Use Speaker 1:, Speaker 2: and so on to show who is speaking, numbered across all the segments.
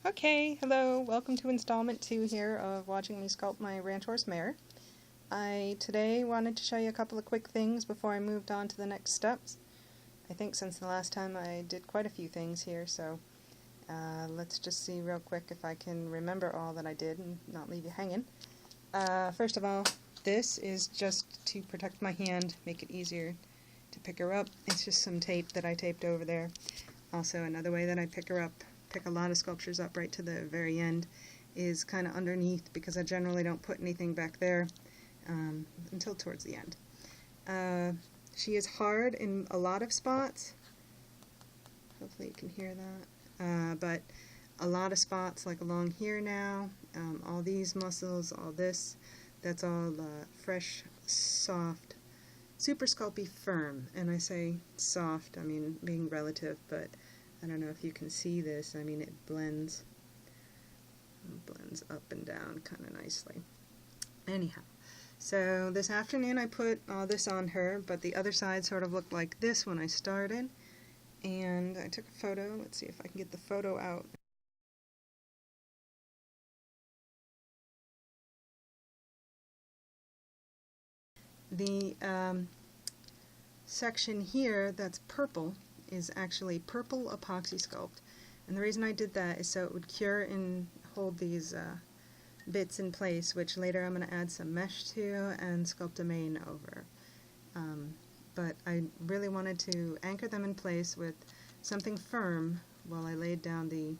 Speaker 1: Okay, hello, welcome to installment 2 here of watching me sculpt my ranch horse Mare. I today wanted to show you a couple of quick things before I moved on to the next steps. I think since the last time I did quite a few things here, so let's just see real quick if I can remember all that I did and not leave you hanging. First of all, this is just to protect my hand, make it easier to pick her up. It's just some tape that I taped over there. Also, another way that I pick her up, pick a lot of sculptures up right to the very end, is kind of underneath, because I generally don't put anything back there until towards the end. She is hard in a lot of spots. Hopefully you can hear that. But a lot of spots, like along here now, all these muscles, all this, that's all fresh, soft, super sculpy, firm. And I say soft, I mean being relative, but I don't know if you can see this. I mean, it blends up and down kind of nicely. Anyhow, so this afternoon I put all this on her, but the other side sort of looked like this when I started. And I took a photo. Let's see if I can get the photo out. The section here that's purple is actually purple epoxy sculpt, and the reason I did that is so it would cure and hold these bits in place, which later I'm going to add some mesh to and sculpt a mane over. But I really wanted to anchor them in place with something firm while I laid down the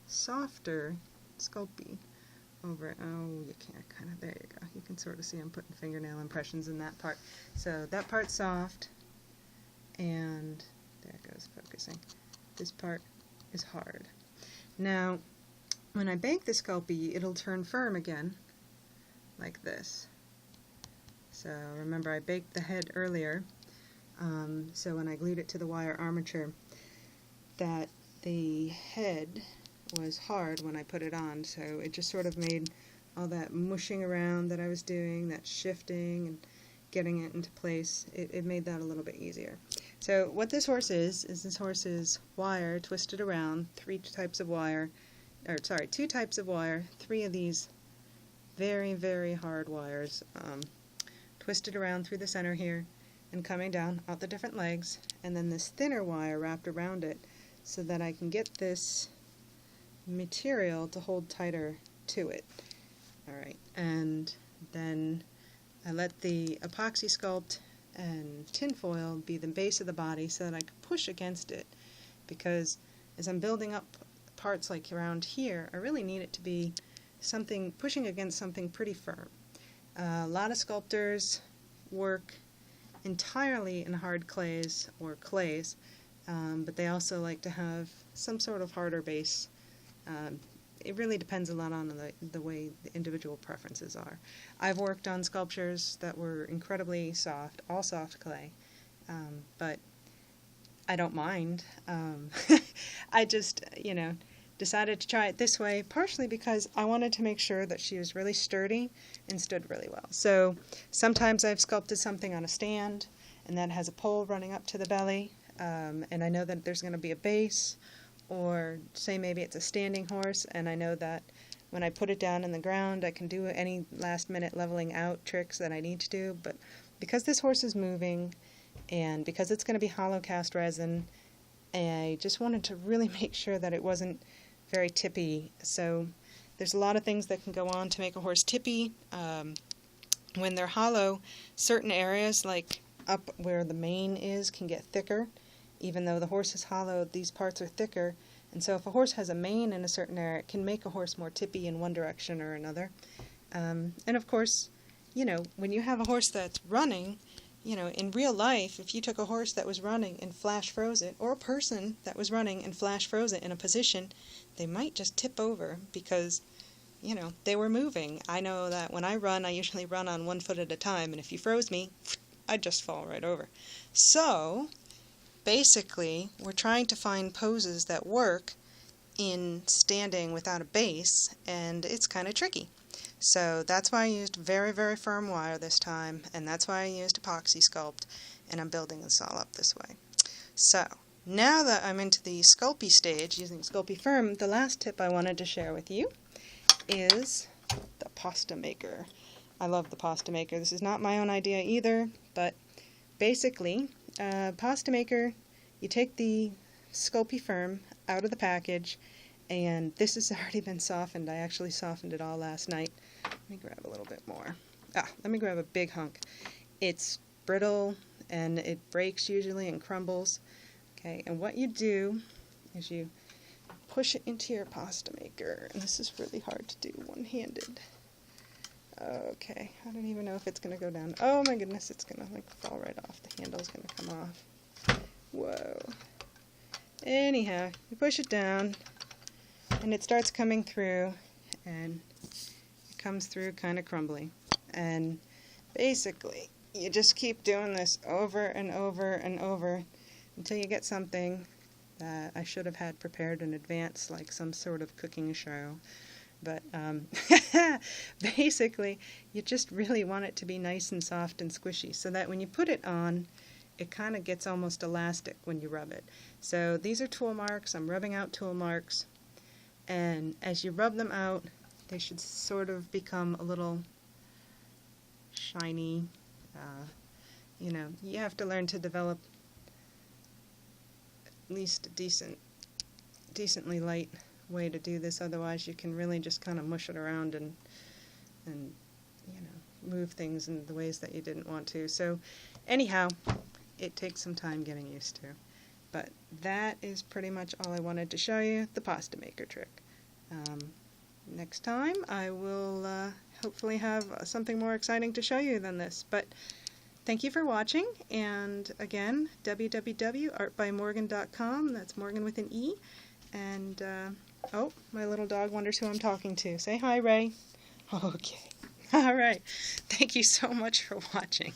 Speaker 1: softer Sculpey over it. Oh, you can't kind of, there you go. You can sort of see I'm putting fingernail impressions in that part. So that part's soft, and there it goes, focusing. This part is hard. Now, when I bake the Sculpey, it'll turn firm again, like this. So remember, I baked the head earlier, so when I glued it to the wire armature, that the head was hard when I put it on, so it just sort of made all that mushing around that I was doing, that shifting and getting it into place, it made that a little bit easier. So what this horse is this horse is wire twisted around, two types of wire, 3 of these very, very hard wires, twisted around through the center here and coming down out the different legs, and then this thinner wire wrapped around it so that I can get this material to hold tighter to it. Alright, and then I let the epoxy sculpt and tinfoil be the base of the body so that I could push against it, because as I'm building up parts like around here, I really need it to be something pushing against something pretty firm. A lot of sculptors work entirely in hard clays or clays, but they also like to have some sort of harder base. It really depends a lot on the way the individual preferences are. I've worked on sculptures that were incredibly soft, all soft clay, but I don't mind. I just, decided to try it this way, partially because I wanted to make sure that she was really sturdy and stood really well. So sometimes I've sculpted something on a stand, and that has a pole running up to the belly, and I know that there's going to be a base, or say maybe it's a standing horse, and I know that when I put it down in the ground I can do any last minute leveling out tricks that I need to do. But because this horse is moving, and because it's going to be hollow cast resin, I just wanted to really make sure that it wasn't very tippy. So there's a lot of things that can go on to make a horse tippy. When they're hollow, certain areas, like up where the mane is, can get thicker. Even though the horse is hollow, these parts are thicker, and so if a horse has a mane in a certain area, it can make a horse more tippy in one direction or another. And of course, when you have a horse that's running, in real life, if you took a horse that was running and flash froze it, or a person that was running and flash froze it in a position, they might just tip over because, they were moving. I know that when I run, I usually run on one foot at a time, and if you froze me, I'd just fall right over. So basically, we're trying to find poses that work in standing without a base, and it's kind of tricky. So that's why I used very, very firm wire this time, and that's why I used epoxy sculpt, and I'm building this all up this way. So Now that I'm into the Sculpey stage using Sculpey Firm, the last tip I wanted to share with you is the pasta maker. I love the pasta maker. This is not my own idea either, but basically, pasta maker, you take the Sculpey Firm out of the package, and this has already been softened. I actually softened it all last night. Let me grab a little bit more. Let me grab a big hunk. It's brittle, and it breaks usually and crumbles. Okay, and what you do is you push it into your pasta maker, and this is really hard to do one-handed. Okay, I don't even know if it's going to go down. Oh my goodness, it's going to like fall right off. The handle's going to come off. Whoa. Anyhow, you push it down, and it starts coming through, and it comes through kind of crumbly. And basically, you just keep doing this over and over and over until you get something that I should have had prepared in advance, like some sort of cooking show. But basically, you just really want it to be nice and soft and squishy, so that when you put it on, it kind of gets almost elastic when you rub it. So these are tool marks. I'm rubbing out tool marks, and as you rub them out, they should sort of become a little shiny. You know, you have to learn to develop at least a decently light way to do this, otherwise you can really just kind of mush it around and you know, move things in the ways that you didn't want to. So anyhow, it takes some time getting used to. But that is pretty much all I wanted to show you, the pasta maker trick. Next time I will hopefully have something more exciting to show you than this. But thank you for watching, and again, www.artbymorgan.com, that's Morgan with an E, and oh, my little dog wonders who I'm talking to. Say hi, Ray. Okay. All right. Thank you so much for watching.